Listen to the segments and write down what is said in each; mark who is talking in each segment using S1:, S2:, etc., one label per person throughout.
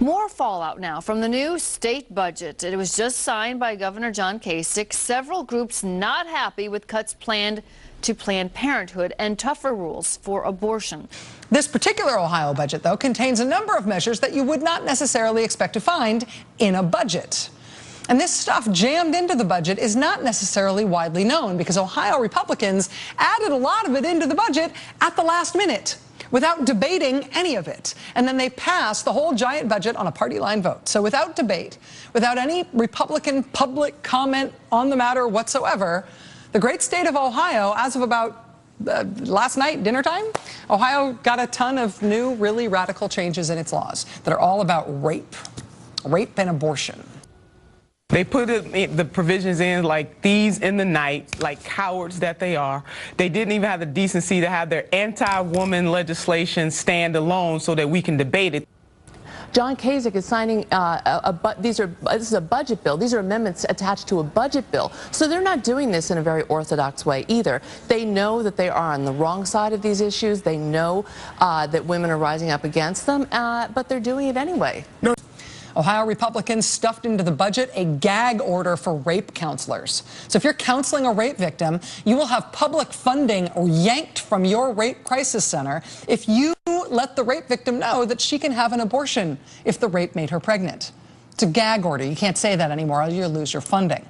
S1: More fallout now from the new state budget. It was just signed by Governor John Kasich. Several groups not happy with cuts planned to Planned Parenthood and tougher rules for abortion.
S2: This particular Ohio budget, though, contains a number of measures that you would not necessarily expect to find in a budget. And this stuff jammed into the budget is not necessarily widely known because Ohio Republicans added a lot of it into the budget at the last minute, without debating any of it. And then they passed the whole giant budget on a party line vote. So without debate, without any Republican public comment on the matter whatsoever, the great state of Ohio, as of about last night, dinner time, Ohio got a ton of new, really radical changes in its laws that are all about rape and abortion.
S3: They put the provisions in like thieves in the night, like cowards that they are. They didn't even have the decency to have their anti-woman legislation stand alone so that we can debate it.
S4: John Kasich is signing this is a budget bill. These are amendments attached to a budget bill. So they're not doing this in a very orthodox way either. They know that they are on the wrong side of these issues. They know that women are rising up against them, but they're doing it anyway.
S3: No.
S2: Ohio Republicans stuffed into the budget a gag order for rape counselors. So if you're counseling a rape victim, you will have public funding yanked from your rape crisis center if you let the rape victim know that she can have an abortion if the rape made her pregnant. It's a gag order. You can't say that anymore or you'll lose your funding.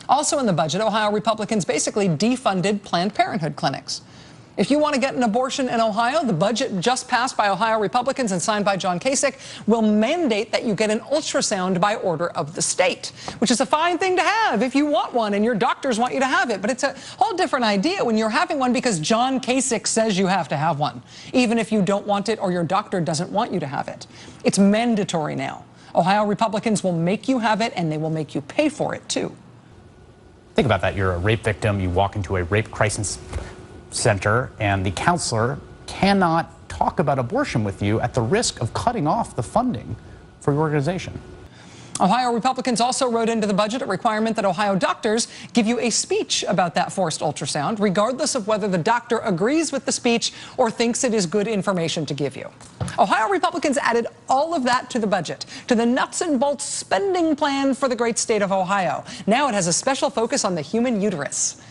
S2: Also in the budget, Ohio Republicans basically defunded Planned Parenthood clinics. If you want to get an abortion in Ohio, the budget just passed by Ohio Republicans and signed by John Kasich will mandate that you get an ultrasound by order of the state, which is a fine thing to have if you want one and your doctors want you to have it. But it's a whole different idea when you're having one because John Kasich says you have to have one, even if you don't want it or your doctor doesn't want you to have it. It's mandatory now. Ohio Republicans will make you have it and they will make you pay for it, too.
S5: Think about that. You're a rape victim. You walk into a rape crisis center and the counselor cannot talk about abortion with you at the risk of cutting off the funding for your organization.
S2: Ohio Republicans also wrote into the budget a requirement that Ohio doctors give you a speech about that forced ultrasound, regardless of whether the doctor agrees with the speech or thinks it is good information to give you. Ohio Republicans added all of that to the budget, to the nuts and bolts spending plan for the great state of Ohio. Now it has a special focus on the human uterus.